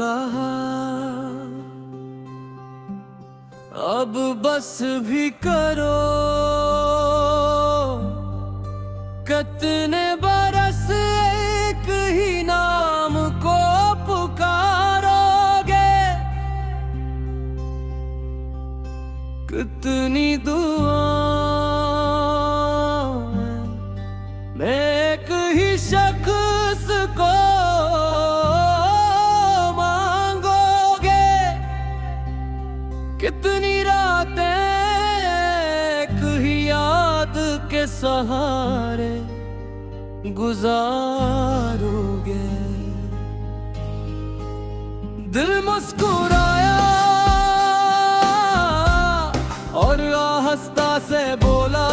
कहा अब बस भी करो, कितने बरस एक ही नाम को पुकारोगे, कितनी दुआएं मैं एक ही शख्स को मांगोगे, कितनी रातें एक ही याद के सहारे गुजारोगे। दिल मुस्कुराया और आहिस्ता से बोला,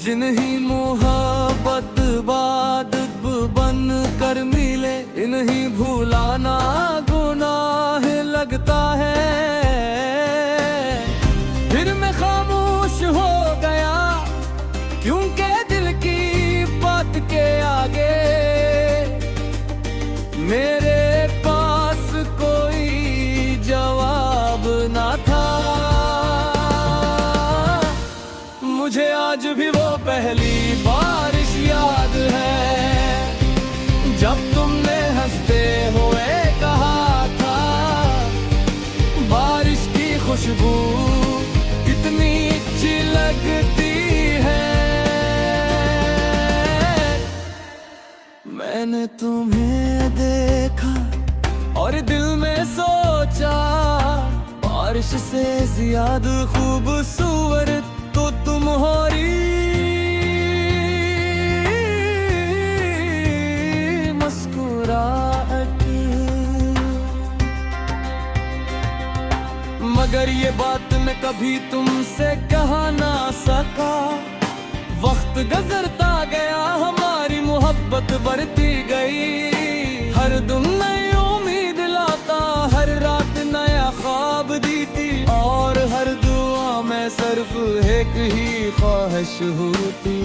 जिन्हीं मोहब्बत बाद बन कर मिले, इन्हीं भुलाना गुनाह लगता है। फिर मैं खामोश हो गया क्योंकि दिल की बात के आगे मेरे पास कोई जवाब ना था। मुझे आज भी वो पहली बारिश याद है जब तुमने हंसते हुए कहा था, बारिश की खुशबू कितनी अच्छी लगती है। मैंने तुम्हें देखा और दिल में सोचा, बारिश से ज्यादा खूबसूरत तो तुम्हारी मुस्कुराहट। मगर ये बात मैं कभी तुमसे कह ना सका, वक्त गुजरता गया हमारी मोहब्बत बढ़ती गई, हर दिन नई उम्मीद लाता, हर रात नया ख्वाब दीती, और हर दुआ में सिर्फ एक ही ख्वाहिश होती,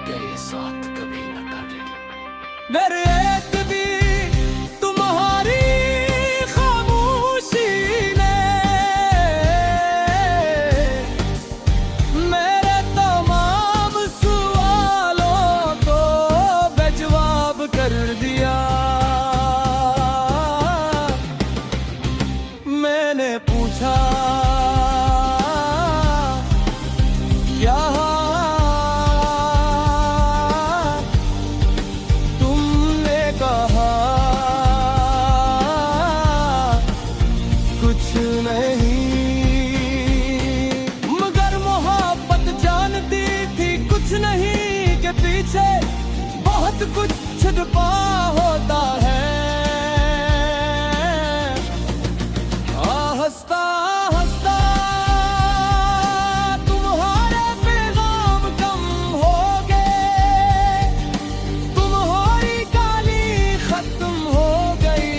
कि ये साथ कभी न टले। मेरे एक भी तुम्हारी खामोशी ने मेरे तमाम सवालों को बेजवाब कर दिया। मैंने पूछा क्या तुमने कहा कुछ नहीं, मगर मोहब्बत जानती थी कुछ नहीं के पीछे बहुत कुछ छुपा होता है। हंसता हंसता तुम्हारे पैगाम कम हो गए, तुम्हारी काली खत्म हो गई,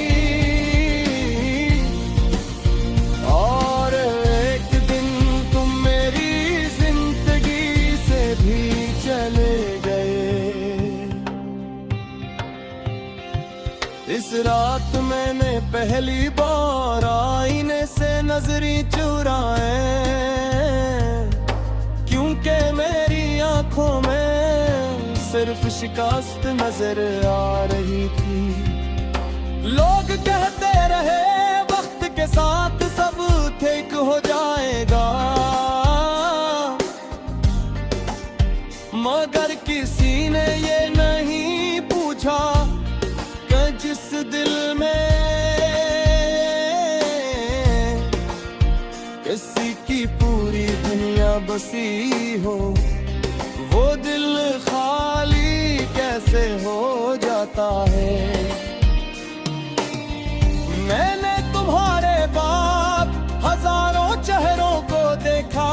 और एक दिन तुम मेरी जिंदगी से भी चले गए। इस रात मैंने पहली बार आईने से नजरें चुराए, क्योंकि मेरी आंखों में सिर्फ शिकस्त नजर आ रही थी। लोग कहते रहे वक्त के साथ सब ठीक हो जाएगा, मगर किसी ने ये नहीं पूछा कि जिस दिल में किसी की पूरी दुनिया बसी हो, वो दिल खाली कैसे हो जाता है। मैंने तुम्हारे बाद हजारों चेहरों को देखा,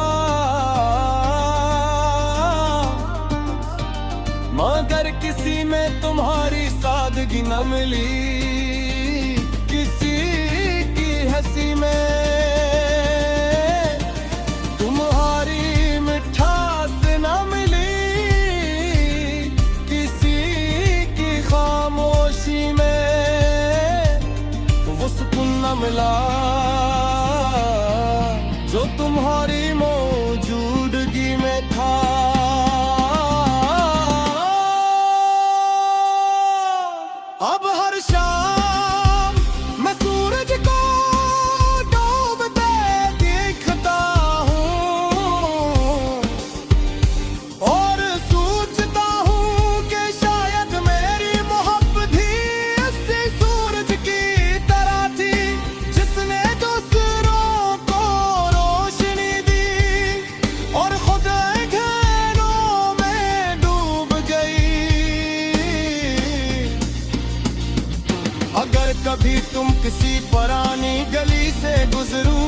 मगर किसी में तुम्हारी सादगी न मिली, किसी की हंसी में तुम्हारी मिठास न मिली, किसी न मिला जो तुम्हारी मौजूदगी में था। अब हर शाम मैं सूरज को डूबते देखता हूँ और सोचता हूँ कि शायद मेरी मोहब्बत ही इसी सूरज की तरह थी जिसने दूसरों को रोशनी दी और खुद अंधेरों में डूब गई। अगर कभी तुम किसी पुरानी गली से गुजरो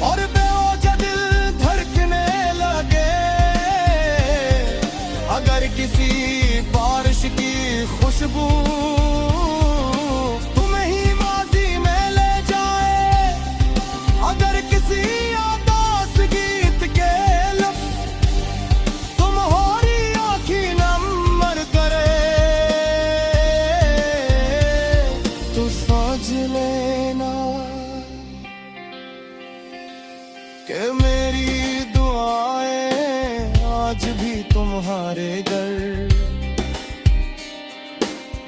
और बेवजह दिल धड़कने लगे, अगर किसी बारिश की खुशबू तुम्हें ही माजी में ले जाए, अगर किसी उदास गीत के लफ्ज़ तुम्हारी आँखें नम करे, तो समझ लेना कि मेरी दुआएं आज भी तुम्हारे घर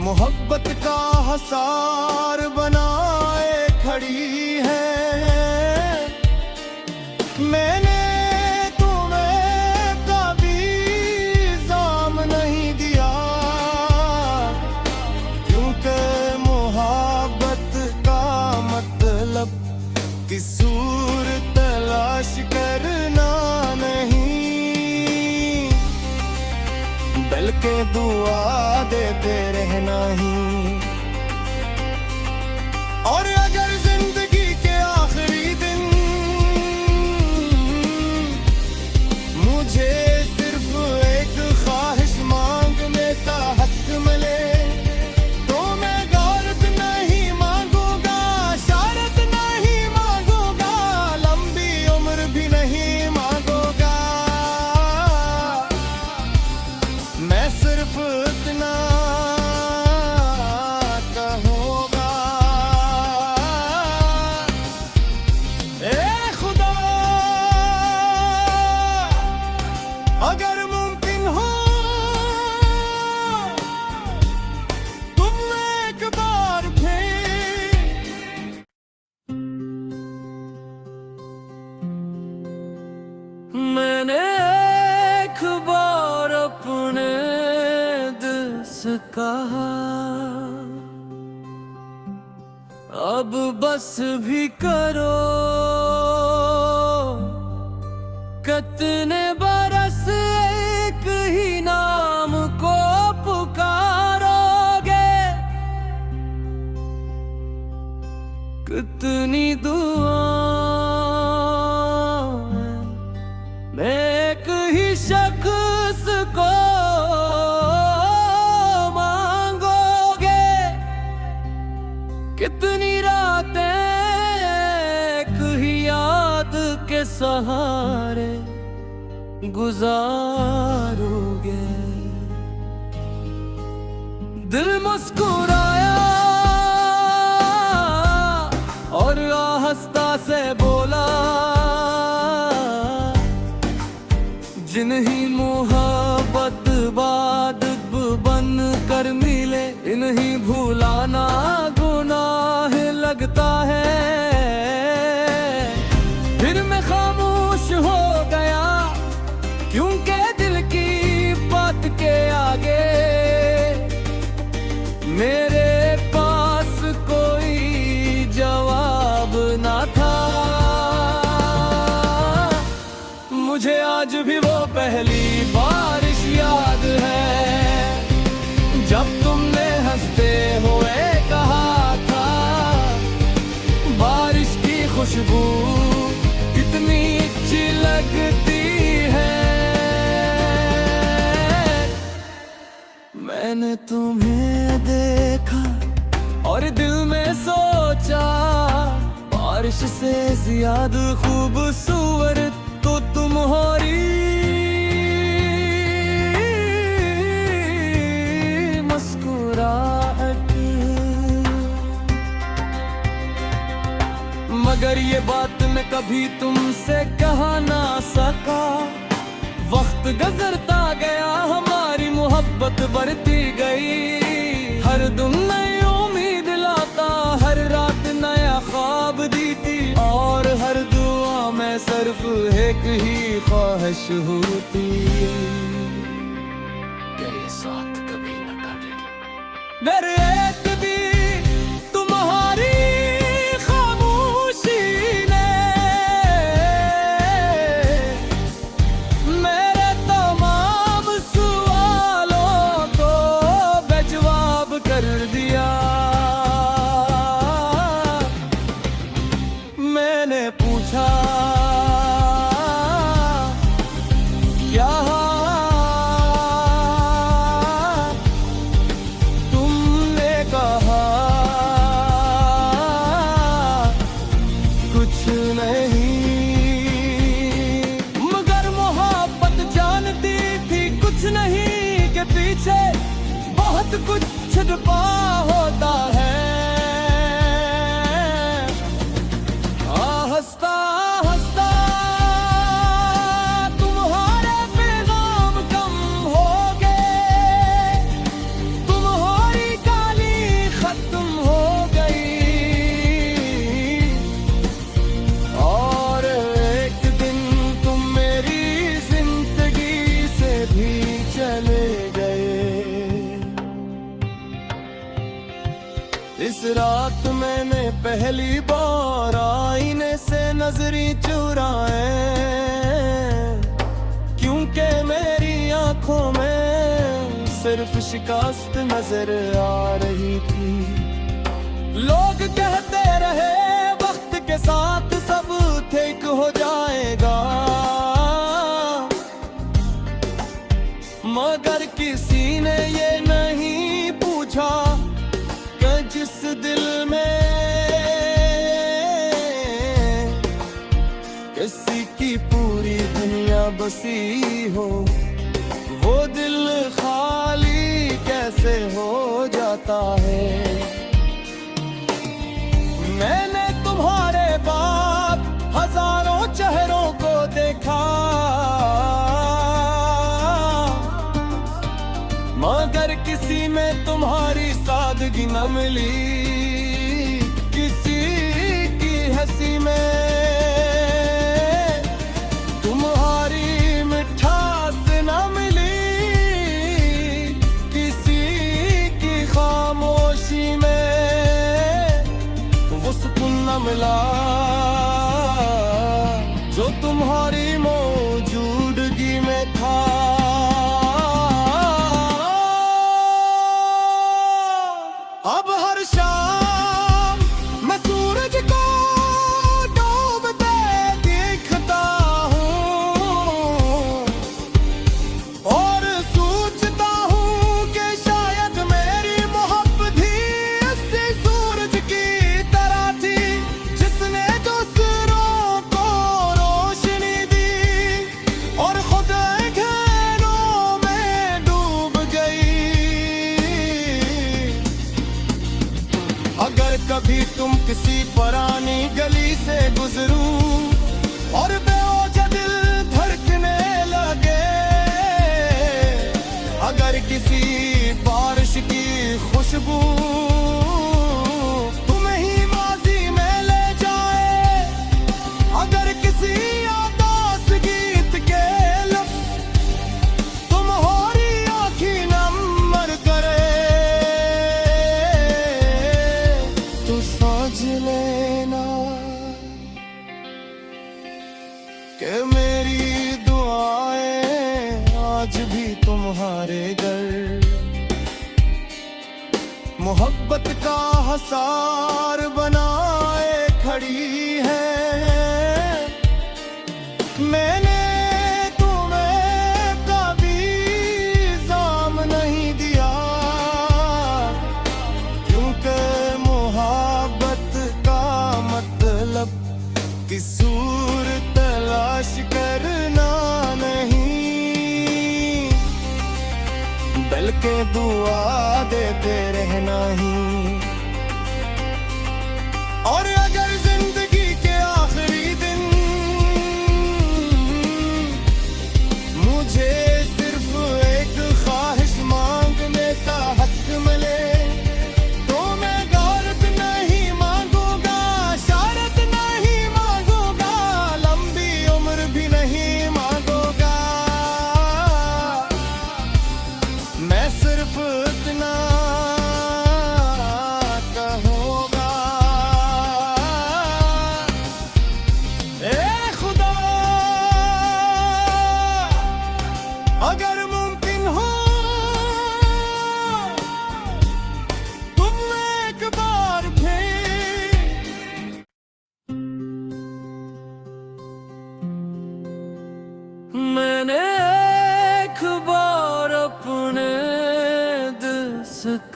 मोहब्बत का हसार बनाए खड़ी है। मैंने तुम्हें कभी इल्ज़ाम नहीं दिया क्योंकि मोहब्बत का मतलब किसूर तलाश करना नहीं, बल्कि दुआ देते रहना ही। और अगर जिंदगी के आखिरी दिन मुझे सिर्फ एक ख्वाहिश मांगने का हक मिले, तो मैं दौलत नहीं मांगूंगा, शौहरत नहीं मांगूंगा, लंबी उम्र भी नहीं मांगूंगा, मैं सिर्फ इतना कहूंगा, ए खुदा अगर मुमकिन हो तुम एक बार फिर मैंने एक बार अपने दिल से कहा अब बस भी करो, कितने बरस एक ही नाम को पुकारोगे, कितनी दुआएं एक ही शख्स को मांगोगे, कितनी रातें एक ही याद के सहारे गुजारोगे। दिल मुस्कुराया और आहिस्ता से बोला, जिन्हीं मोहब्बत बाद बन कर मिले, इन्हीं भूलाना गुनाह लगता है। फिर मैं खामोश हो गया क्योंकि दिल की बात के आगे मेरे पास कोई जवाब ना था। मुझे आज भी वो पहली बारिश याद है जब तुमने हंसते हुए कहा था, बारिश की खुशबू कितनी अच्छी लगती है। मैंने तुम्हें देखा और दिल में सोचा, बारिश से ज्यादा खूबसूरत तो तुम्हारी मुस्कुराहट। मगर ये बात मैं कभी तुमसे कह ना सका। वक्त गुजरता गया हमारी मोहब्बत बढ़ती गई। हर दिन नई उम्मीद लाता, हर रात नया ख्वाब दीती, और हर दुआ में सिर्फ एक ही ख्वाहिश होती कि ये साथ कभी न टले। मेरे एक भी तुम्हारी खामोशी ने मेरे तमाम सवालों को बेजवाब कर दिया। मैंने पूछा क्या तुमने कहा कुछ नहीं, मगर मोहब्बत जानती थी कुछ नहीं के पीछे बहुत कुछ छुपा होता है। हंसता हंसता तुम्हारे पैगाम कम हो गए, तुम्हारी गाली खत्म हो गई, और एक दिन तुम मेरी जिंदगी से भी चले गए। इस रात मैंने पहली बार आईने से नजरी चुराए, क्योंकि मेरी आंखों में सिर्फ शिकस्त नजर आ रही थी। लोग कहते रहे वक्त के साथ सब ठीक हो जाएगा, मगर किसी ने ये नहीं पूछा कि जिस दिल में किसी की पूरी दुनिया बसी हो, वो दिल खाली कैसे हो जाता है। मैंने तुम्हारे बाद हजारों चेहरों को देखा, मगर किसी में तुम्हारी सादगी न मिली, किसी की हंसी में तुम्हारी मिठास न मिली, किसी की खामोशी में वो सुकून न मिला जो तुम्हारी मौजूदगी में था। अब हर शाम मैं सूरज को डूबते देखता हूँ, और सोचता हूँ कि शायद मेरी मोहब्बत ही इसी सूरज की तरह थी, जिसने दूसरों को रोशनी दी और खुद अंधेरों में डूब गई। अगर कभी तुम किसी पुरानी गली से गुजरूं और बेवजह दिल धड़कने लगे, अगर किसी बारिश की खुशबू तुम्हें ही माजी में ले जाए, अगर किसी उदास गीत के लफ्ज़ तुम्हारी आँखें नम करे, तो समझ लेना कि मेरी दुआएं आज भी तुम्हारे घर मोहब्बत का हसार बनाए खड़ी है। मैंने तुम्हें कभी इल्ज़ाम नहीं दिया, क्योंकि मोहब्बत का मतलब किसूर तलाश करना नहीं, बल्कि दुआ देते रहना ही। और अगर जिंदगी के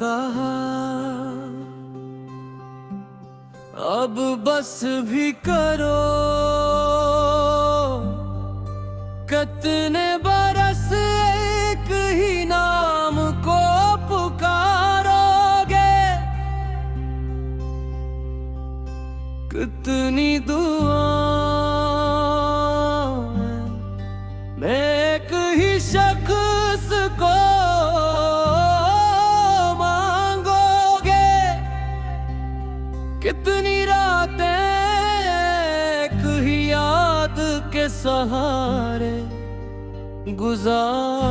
कहा, अब बस भी करो। कितने बरस एक ही नाम को पुकारोगे, कितनी दुआएं में एक ही शख्स को मांगोगे, कितनी रातें एक ही याद के सहारे गुजारोगे।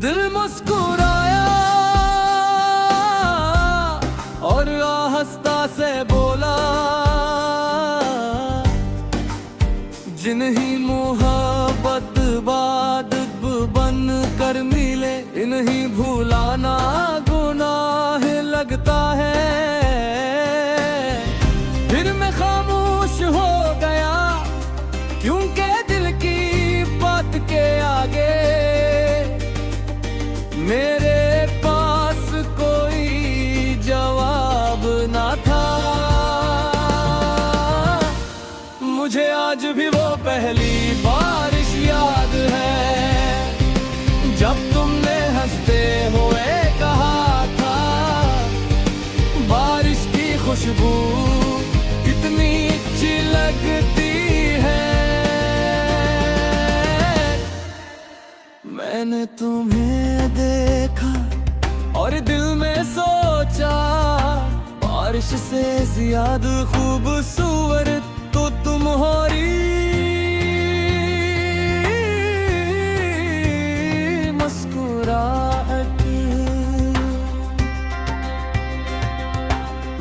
दिल मुस्कुराया और आहिस्ता से बोला, जिन्हीं मोहब्बत बाद बन कर मिले, इन्हीं भुलाना गुनाह लगता है। फिर मैं खामोश हो गया, क्योंकि दिल की बात के आगे मेरे पास कोई जवाब ना था। मुझे आज भी वो पहली बारिश याद है, जब तुमने हंसते हुए कहा था, बारिश की खुशबू कितनी अच्छी लगती है। मैंने तुम्हें देखा और दिल में सोचा, बारिश से ज्यादा खूबसूरत तो तुम्हारी मुस्कुराहट।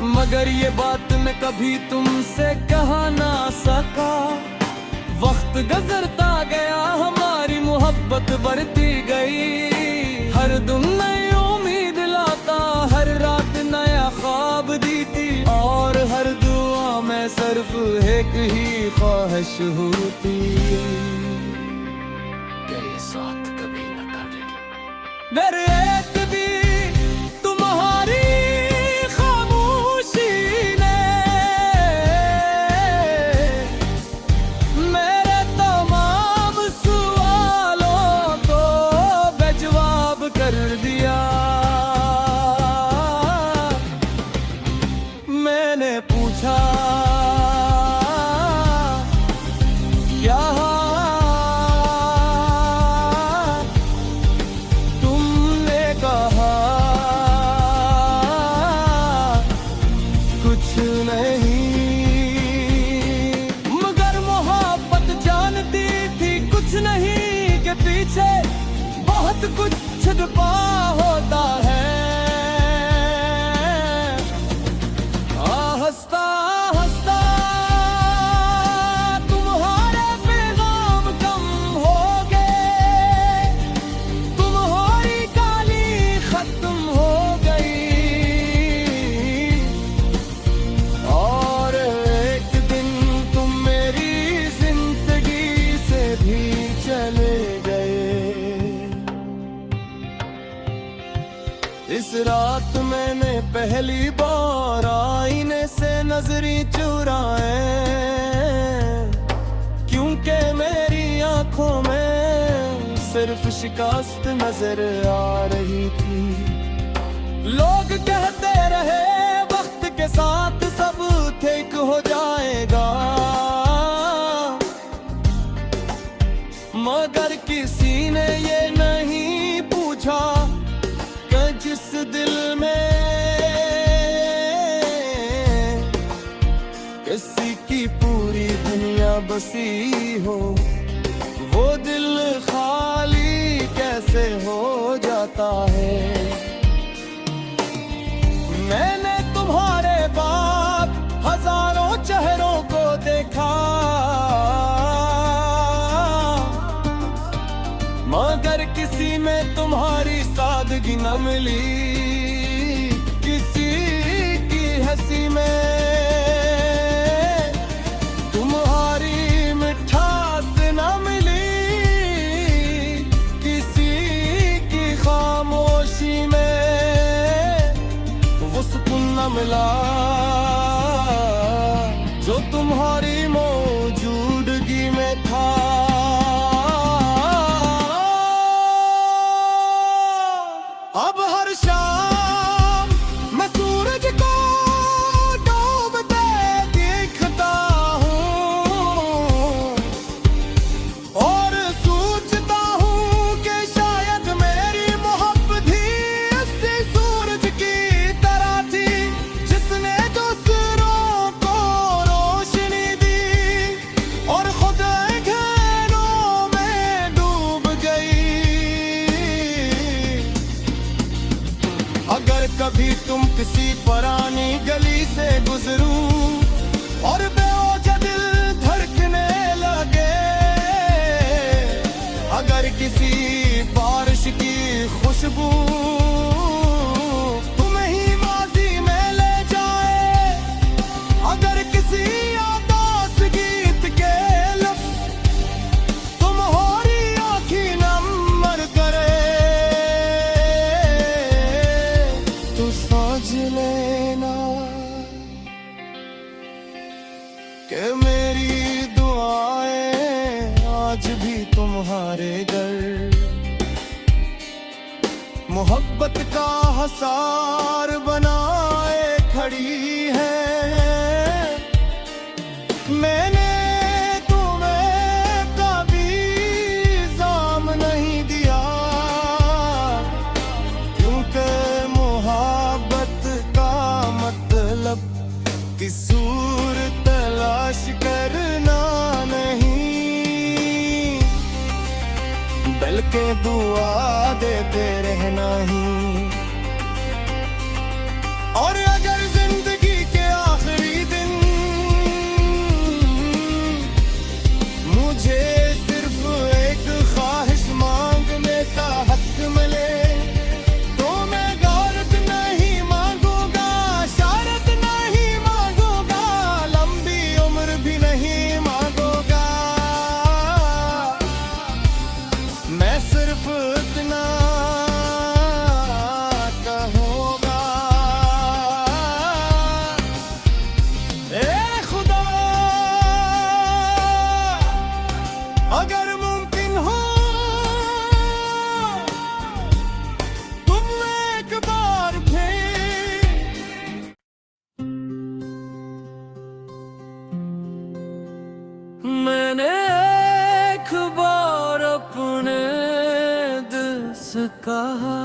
मगर ये बात मैं कभी तुमसे कहा ना सका, वक्त गुजरता गया, हमारी मोहब्बत बढ़ती गई। हर दिन नई उम्मीद लाता, हर रात नया ख्वाब दीती, और हर दुआ में सिर्फ एक ही ख्वाहिश होती, कि ये साथ कभी न टले। मेरे एक भी तुम्हारी खामोशी ने मेरे तमाम सवालों को बेजवाब कर दिया। मैंने पूछा, क्या तुमने कहा, कुछ नहीं। मगर मोहब्बत जानती थी कुछ नहीं के पीछे बहुत कुछ छुपा होता है। हंसता हंसता तुम्हारे पैगाम कम हो गए, तुम्हारी काली खत्म हो गई, और एक दिन तुम मेरी जिंदगी से भी चले गए। इस रात मैंने पहली बार आईने से नजरें चुराए, क्योंकि मेरी आंखों में सिर्फ शिकस्त नजर आ रही थी। लोग कहते रहे वक्त के साथ सब ठीक हो जाएगा, मगर किसी ने ये नहीं पूछा कि जिस दिल में किसी की पूरी दुनिया बसी हो, वो दिल खाली कैसे हो जाता है। मैंने तुम्हारे बाद हजारों चेहरों को देखा, मगर किसी में तुम्हारी सादगी न मिली, किसी की हंसी में तुम्हारी मिठास न मिली, किसी न मिला जो तुम्हारी मौजूदगी में था। अब हर शाम मैं सूरज को डूबते देखता हूँ और सोचता हूँ कि शायद मेरी मोहब्बत ही इसी सूरज की तरह थी जिसने दूसरों को रोशनी दी और खुद अंधेरों में डूब गई। अगर कभी तुम किसी पुरानी गली से गुजरूं और बेवजह दिल धड़कने लगे, अगर किसी बारिश की खुशबू तुम्हें ही माजी में ले जाए, अगर किसी उदास गीत के लफ्ज़ तुम्हारी आँखें नम करे, तो समझ लेना कि मेरी दुआएं आज भी तुम्हारे घर मोहब्बत का हसार बनाए खड़ी है। मैंने तुम्हें कभी इल्ज़ाम नहीं दिया क्योंकि मोहब्बत का मतलब किसूर तलाश करना नहीं, बल्कि दुआ देते रहना ही। और अगर जिंदगी के आखिरी दिन मुझे सिर्फ एक ख्वाहिश मांगने का हक मिले, तो मैं गौरत नहीं मांगूंगा, शौहरत नहीं मांगूंगा, लंबी उम्र भी नहीं मांगूंगा, मैं सिर्फ इतना कहूंगा, ए खुदा अगर मुमकिन हो तुम एक बार फिर मैंने एक बार अपने दिल से कहा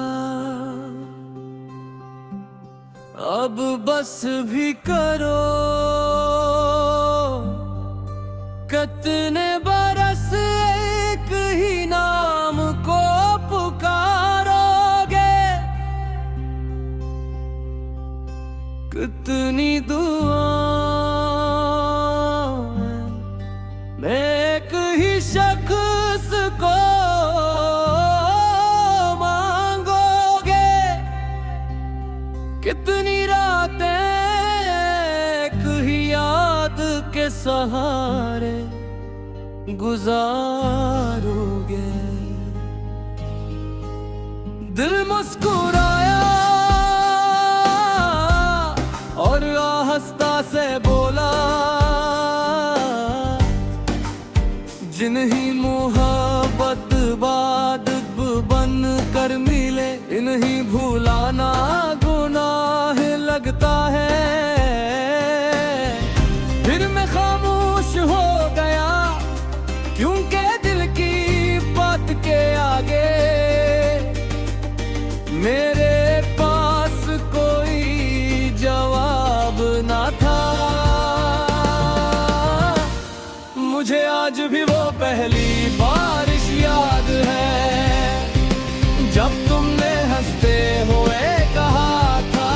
अब बस भी करो, कितने बरस एक ही नाम को पुकारोगे, कितनी दुआएं एक ही शख्स को मांगोगे, कितनी रातें एक ही याद के सहारे गुजारोगे। दिल मुस्कुराया और आहिस्ता से बोला, जिन्हीं मोहब्बत बाद बन कर मिले, इन्हीं भुलाना गुनाह लगता है। फिर मैं खामोश हो गया क्योंकि दिल की बात के आगे मेरे पास कोई जवाब ना था। मुझे आज भी वो पहली बारिश याद है जब तुमने हंसते हुए कहा था,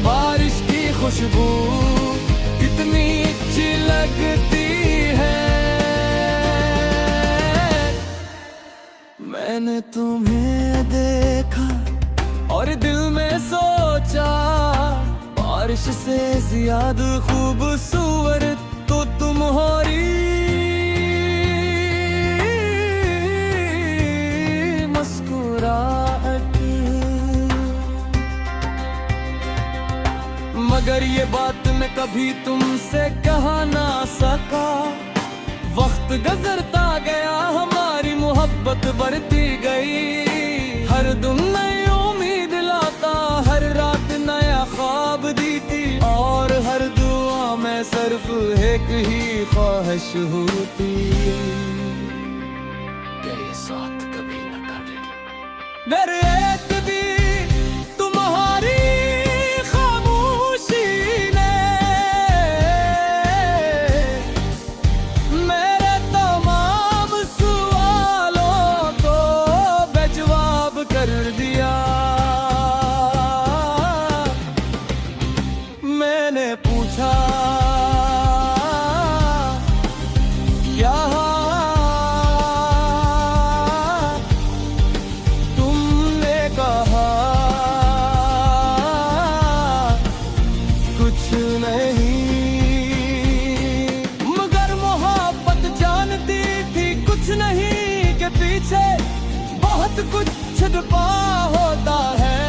बारिश की खुशबू कितनी अच्छी लगती है। मैंने तुम्हें देखा और दिल में सोचा, बारिश से ज्यादा खूबसूरत तो तुम्हारी मुस्कुराहट। मगर ये बात मैं कभी तुमसे कह ना सका। वक्त गुजरता गया हमारी मोहब्बत बढ़ती गई। हर दिन नई उम्मीद लाता, हर रात नया ख्वाब दीती, और हर दुआ में सिर्फ एक ही ख्वाहिश होती कि ये साथ कभी न टले। मेरे एक भी तुम्हारी खामोशी ने मेरे तमाम सवालों को बेजवाब कर दिया। मैंने पूछा क्या तुमने कहा कुछ नहीं, मगर मोहब्बत जानती थी कुछ नहीं के पीछे बहुत कुछ छुपा होता है।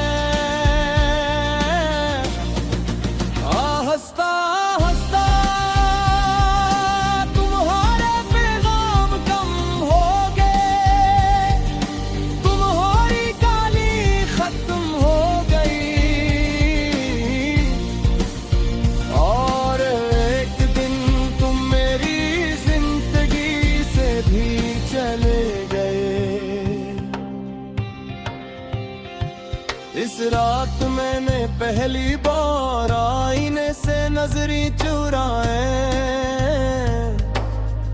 हंसता हंसता तुम्हारे पैगाम कम हो गए, तुम्हारी काली खत्म हो गई, और एक दिन तुम मेरी जिंदगी से भी चले गए। इस रात मैंने पहली बार आईने से नजरी चुराए,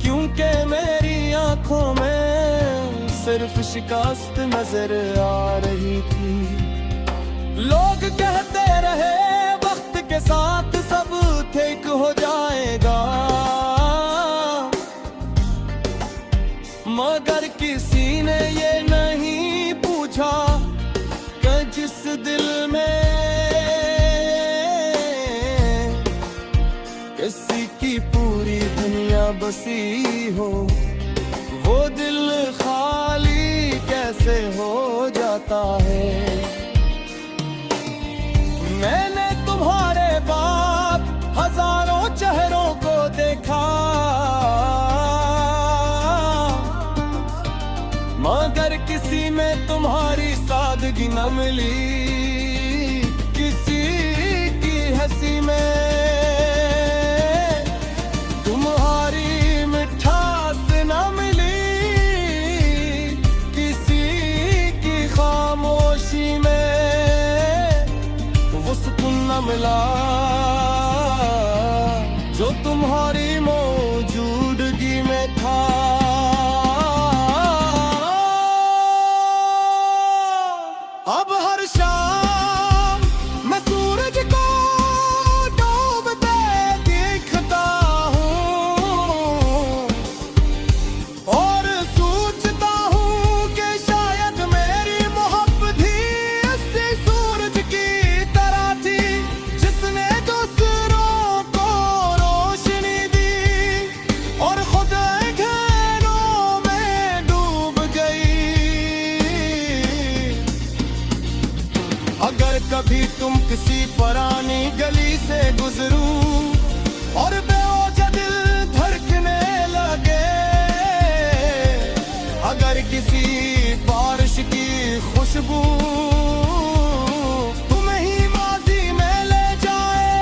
क्योंकि मेरी आंखों में सिर्फ शिकस्त नजर आ रही थी। लोग कहते रहे वक्त के साथ सब ठीक हो जाएगा, मगर किसी ने ये नहीं पूछा कि जिस दिल में किसी की पूरी दुनिया बसी हो, वो दिल खाली कैसे हो जाता है। मैंने तुम्हारे बाद हजारों चेहरों को देखा, मगर किसी में तुम्हारी सादगी न मिली, किसी की हंसी में तुम्हारी मिठास न मिली, किसी की खामोशी में वो सुकून न मिला जो तुम्हारी मौजूदगी में था। अब हर शाम मैं सूरज को डूबते देखता हूँ, और सोचता हूँ कि शायद मेरी मोहब्बत ही इसी सूरज की तरह थी, जिसने दूसरों को रोशनी दी और खुद अंधेरों में डूब गई। अगर कभी तुम किसी पुरानी गली से गुजरो और बेवजह दिल धड़कने लगे, अगर किसी बारिश की खुशबू तुम्हें ही माजी में ले जाए,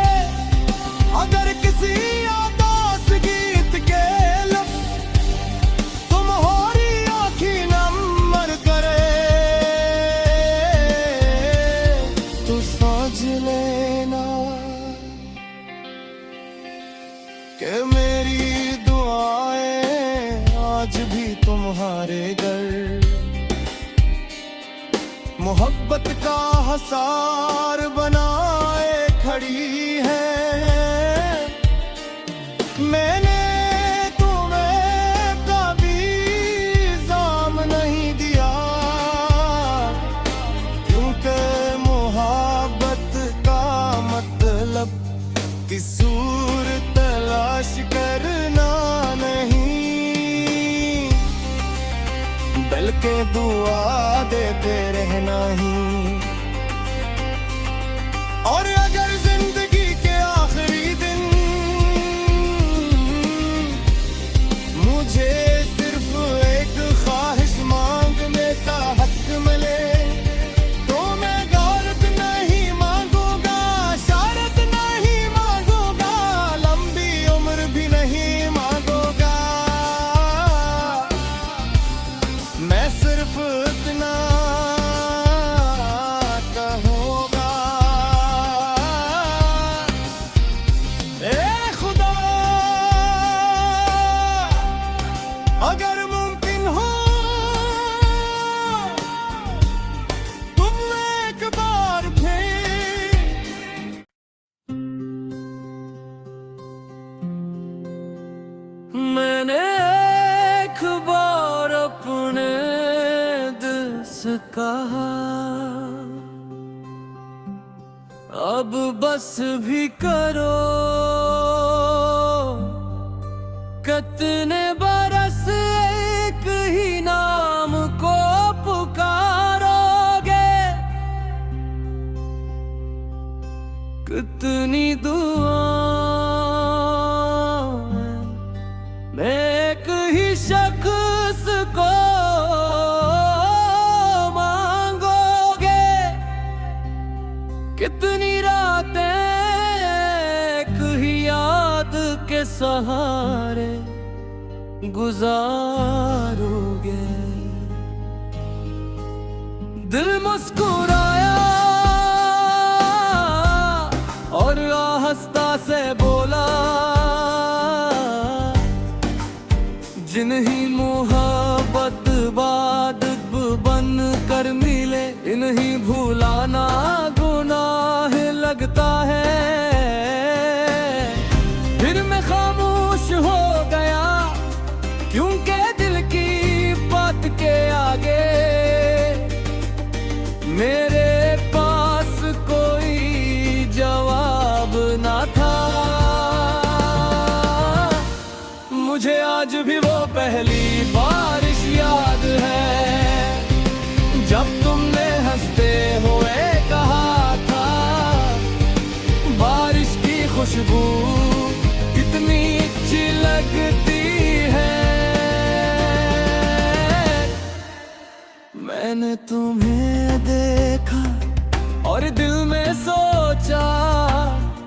अगर किसी उदास गीत के लफ्ज़ तुम्हारी आँखें नम करे, तो समझ लेना कि मेरी दुआएं आज भी तुम्हारे घर मोहब्बत का हसार बनाए खड़ी है। मैंने तुम्हें कभी इल्जाम नहीं दिया, क्योंकि मोहब्बत का मतलब किसूर तलाश करना नहीं, बल्कि दुआ देते रहना ही। और अगर जिंदगी के कहा, अब बस भी करो। कितने बरस एक ही नाम को पुकारोगे, कितनी दुआएं में एक ही शख्स को मांगोगे, कितनी रातें एक ही याद के सहारे गुजारोगे। दिल मुस्कुराया और आहिस्ता से बोला, जिन्हीं मोहब्बत बाद बन कर मिले, इन्हीं भुलाना गुनाह लगता है। फिर मैं खामोश हो गया, क्योंकि दिल की बात के आगे मेरे पास कोई जवाब ना था। मुझे आज भी वो पहली बारिश याद है, जब तुमने हंसते हुए कहा था, बारिश की खुशबू कितनी अच्छी लगती है। मैंने तुम्हें देखा और दिल में सोचा,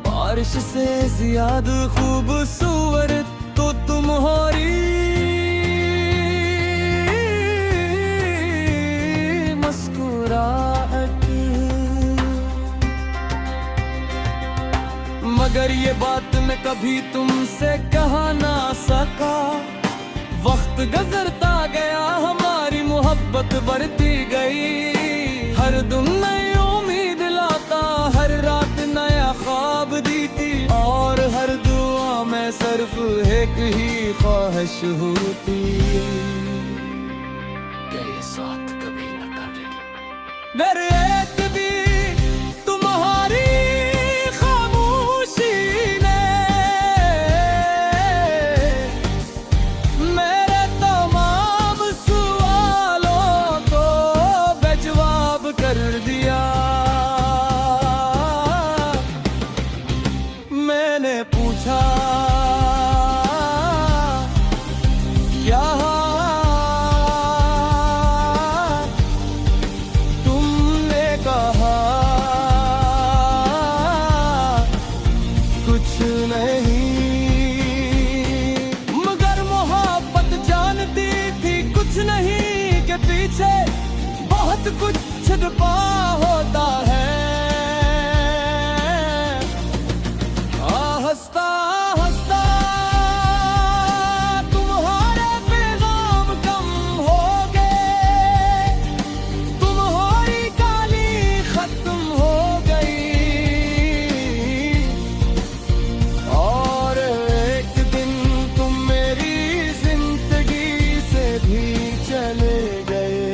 बारिश से ज्यादा खूबसूरत तो तुम्हारी मुस्कुराहट। मगर ये बात मैं कभी तुमसे कहा ना सका, वक्त गुजरता गया, हमारी मोहब्बत बढ़ती गई। हर दिन नई उम्मीद लाता, हर रात नया ख्वाब दीती, और हर दुआ में सिर्फ एक ही ख्वाहिश होती, क्या ये साथ कभी न टले। मेरे एक भी तुम्हारी खामोशी ने मेरे तमाम सवालों को बेजवाब कर दिया। मैंने पूछा, क्या तुमने कहा, कुछ नहीं। मगर मोहब्बत जानती थी कुछ नहीं के पीछे बहुत कुछ छिपा होता है। हंसता हंसता तुम्हारे पैगाम कम हो गए, तुम्हारी काली खत्म हो गई, और एक दिन तुम मेरी जिंदगी से भी चले गए।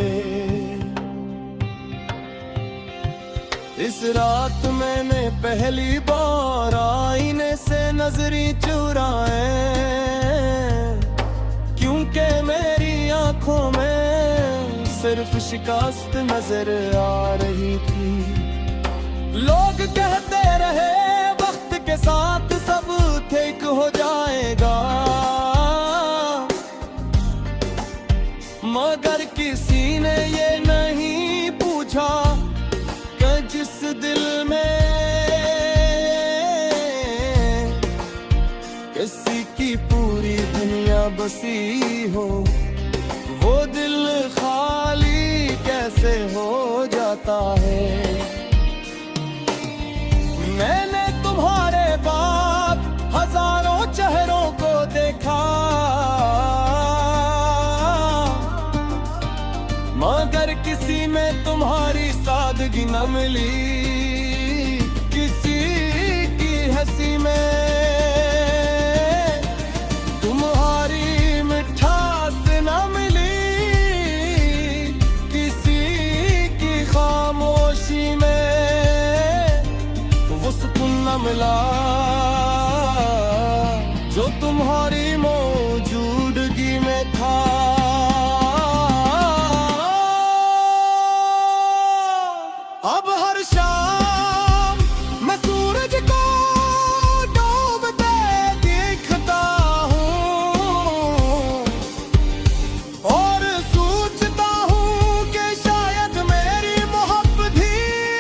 इस रात मैंने पहली बार आईने से नजरें चुराए, क्योंकि मेरी आंखों में सिर्फ शिकस्त नजर आ रही थी। लोग कहते रहे वक्त के साथ सब ठीक हो जाएगा, मगर किसी ने ये नहीं पूछा कि जिस दिल में किसी की पूरी दुनिया बसी हो, वो दिल खाली कैसे हो जाता है। मैंने तुम्हारे बाद हजारों चेहरों को देखा, मगर किसी में तुम्हारी सादगी न मिली, किसी की हंसी में तुम्हारी मिठास न मिली, किसी वो सुकून न मिला जो तुम्हारी मौजूदगी में था। अब हर शाम मैं सूरज को डूबते देखता हूँ और सोचता हूँ कि शायद मेरी मोहब्बत ही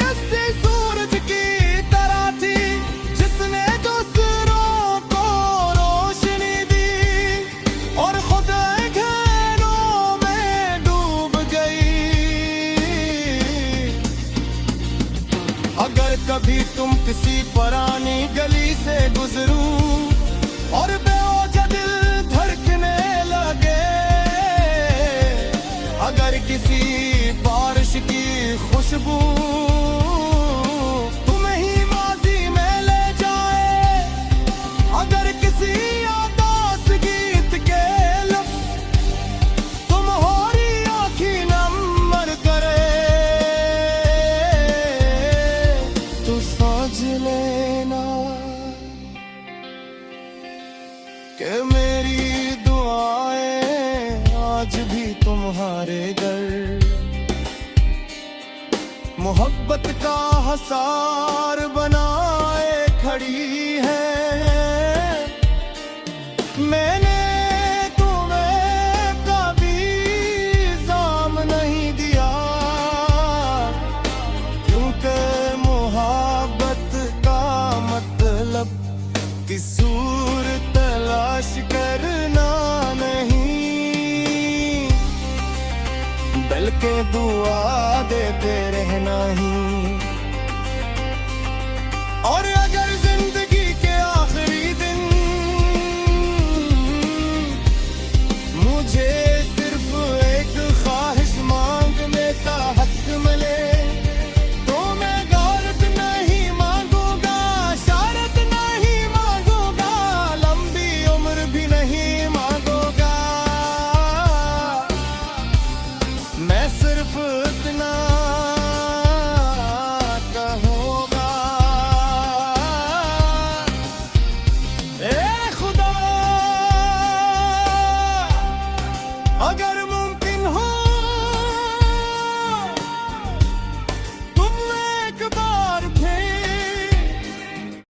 इसी सूरज की तरह थी जिसने दूसरों को रोशनी दी और खुद घेरों में डूब गई। अगर कभी तुम किसी पुरानी गली से गुजरो और बेवजह दिल धड़कने लगे, अगर किसी बारिश की खुशबू तुम्हें ही माजी में ले जाए, अगर किसी उदास गीत के लफ्ज़ तुम्हारी आँखें नम करे, तो समझ लेना कि मेरी दुआएं आज भी तुम्हारे घर मोहब्बत का हसार बनाए खड़ी है। मैंने तुम्हें कभी इल्ज़ाम नहीं दिया क्योंकि मोहब्बत का मतलब किसी